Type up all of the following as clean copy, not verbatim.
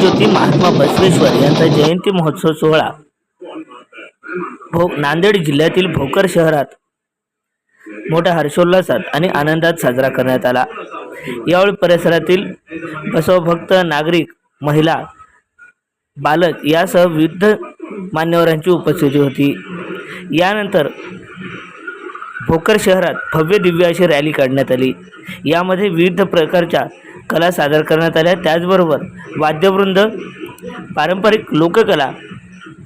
क्रांतिज्योती महात्मा बसवेश्वर यांचा जयंती महोत्सव सोहळा नांदेड जिल्ह्यातील भोकर शहरात मोठ्या हर्षोल्लासात आणि आनंदात साजरा करण्यात आला। यावेळी परिसरातील बसवभक्त नागरिक, महिला, बालक यासह विविध मान्यवरांची उपस्थिती होती। यानंतर भोकर शहरात भव्य दिव्य अशी रॅली काढण्यात आली। यामध्ये विविध प्रकारच्या कला सादर करण्यात आल्या। त्याचबरोबर वाद्यवृंद, पारंपरिक लोककला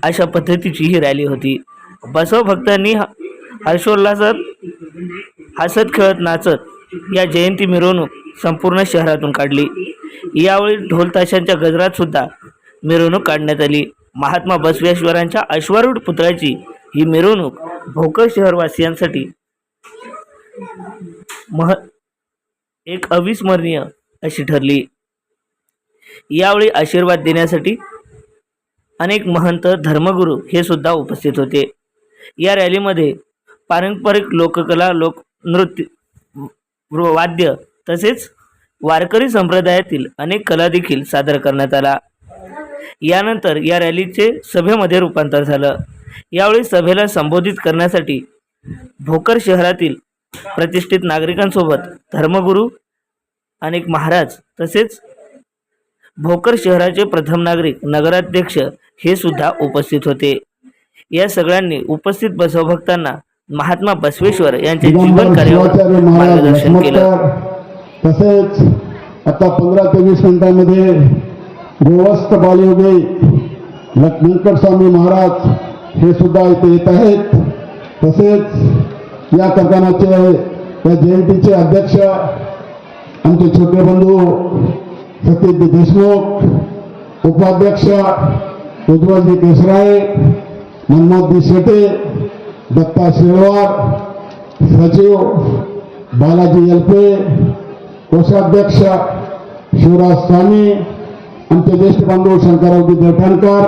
अशा पद्धतीची ही रॅली होती। बसवभक्तांनी हर्षोल्लासात हसत खेळत नाचत या जयंती मिरवणूक संपूर्ण शहरातून काढली। यावेळी ढोल ताशांच्या गजरात सुद्धा मिरवणूक काढण्यात आली। महात्मा बसवेश्वरांच्या अश्वारूढ पुतळ्याची ही मिरवणूक भोकर शहरवासियांसाठी एक अविस्मरणीय अशी ठरली। यावेळी आशीर्वाद देण्यासाठी अनेक महंत, धर्मगुरू हे सुद्धा उपस्थित होते। या रॅलीमध्ये पारंपरिक लोककला, लोकनृत्य, वाद्य तसेच वारकरी संप्रदायातील अनेक कला देखील सादर करण्यात आला। यानंतर या रॅलीचे सभेमध्ये रूपांतर झालं। यावेळी सभेला संबोधित करण्यासाठी भोकर शहरातील प्रतिष्ठित नागरिकांसोबत धर्मगुरू, अनेक महाराज तसेच भोकर शहराचे प्रथम नागरिक, नगराध्यक्ष हे सुद्धा उपस्थित होते। या सगळ्यांनी उपस्थित बसवभक्तांना महात्मा बसवेश्वर यांच्या जीवन कार्यावर मार्गदर्शन केलं। तसेच आता 15 ते 20 मिनिटांमध्ये गोवस्त बालयोगी व्यंकट स्वामी महाराज हे सुद्धा इथे येत आहेत। तसेच या कारखान्याचे, या जयंतीचे अध्यक्ष आमचे छोटे बंधू सतीश देशमुख, उपाध्यक्ष उज्ज्वलजी केसराळे, मनमोहनजी शेटे, दत्ता शेळवार, सचिव बालाजी यल्पे, कोषाध्यक्ष शिवराज स्वामी, आमचे ज्येष्ठ बंधू शंकररावजी देवठाणकर,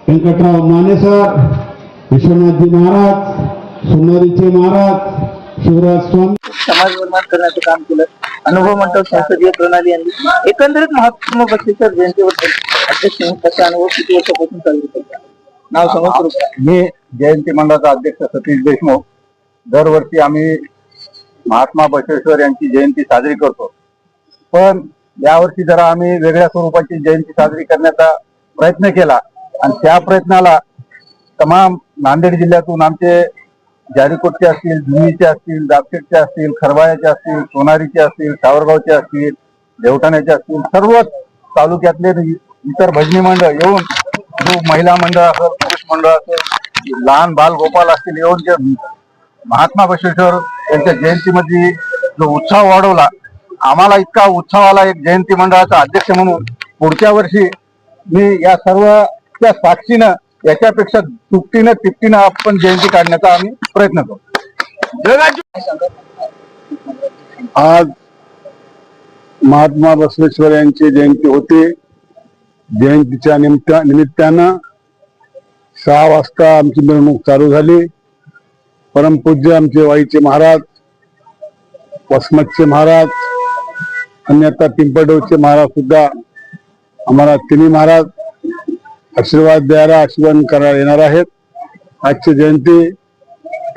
व्यंकटराव मानेसर, विश्वनाथजी महाराज, सोनारीचे महाराज, शिवराज स्वामी समाज निर्माण करण्याचं काम केलं। अनुभव मंडळ संसदीय प्रणाली यांनी एकंदरीत महात्मा बसवेश्वर जयंतीबद्दल अध्यक्ष कसा अनुभव किती वर्षापासून चालू करतात? नाव सांगू? मी जयंती मंडळाचा अध्यक्ष सतीश देशमुख। दरवर्षी आम्ही महात्मा बसवेश्वर यांची जयंती साजरी करतो, पण यावर्षी जरा आम्ही वेगळ्या स्वरूपाची जयंती साजरी करण्याचा प्रयत्न केला आणि त्या प्रयत्नाला तमाम नांदेड जिल्ह्यातून आमचे जारीकोटचे असतील, जुनीचे असतील, दापशेटचे असतील, खरबाळ्याचे असतील, सोनारीचे असतील, सावरगावचे असतील, देवठाण्याचे असतील, सर्वच तालुक्यातले इतर भजनी मंडळ येऊन, जो महिला मंडळ असेल, पुरुष मंडळ असेल, लहान बाल गोपाल असतील, येऊन जे महात्मा बसवेश्वर यांच्या जयंतीमध्ये जो उत्साह वाढवला, आम्हाला इतका उत्साह आला एक जयंती मंडळाचा अध्यक्ष म्हणून। पुढच्या वर्षी मी या सर्वच्या साक्षीनं याच्यापेक्षा दुपटीनं तिपटीनं आपण जयंती काढण्याचा आम्ही प्रयत्न करू। आज महात्मा बसवेश्वर यांची जयंती होती। जयंतीच्या निमित्तानं 6 वाजता आमची मिरवणूक चालू झाली। परमपूज्य आमचे वाईचे महाराज, वसमतचे महाराज आणि आता पिंपळगावचे महाराज सुद्धा आम्हाला तिन्ही महाराज आशीर्वाद द्यायला, आशीर्वाद करायला येणार आहेत। आजची जयंती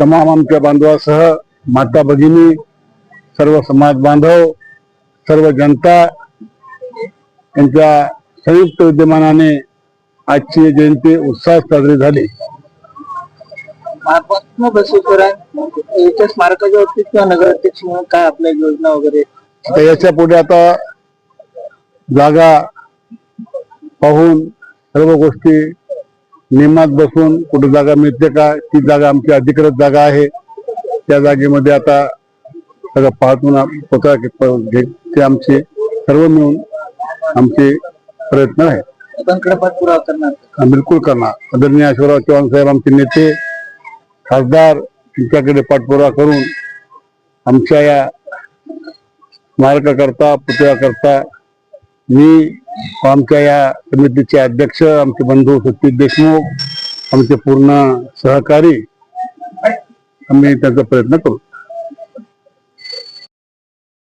तमाम आमच्या बांधवासह माता भगिनी, सर्व समाज बांधव, सर्व जनता यांच्या संयुक्त विद्यमानाने आजची जयंती उत्साहात साजरी झाली। महात्मा बसवेश्वरांच्या स्मारकाच्या बाबतीत किंवा नगराध्यक्ष म्हणून काय आपल्या योजना वगैरे? आता याच्या पुढे आता जागा पाहून सर्व गोष्टी नियमात बसून कुठे जागा मिळते का, ती जागा आमची अधिकृत जागा आहे, त्या जागेमध्ये आता सगळं पाहतून ते आमचे सर्व मिळून आमचे प्रयत्न आहे। पाठपुरावा करणार? बिलकुल करणार। आदरणीय आशीर्वाद चव्हाण साहेब आमचे नेते, खासदार यांच्याकडे पाठपुरावा करून आमच्या या स्मारकाकरता, पुतळ्याकरता मी आमच्या या समितीचे अध्यक्ष आमचे बंधू सतीश देशमुख, आमचे पूर्ण सहकारी, आम्ही त्याचा प्रयत्न करू।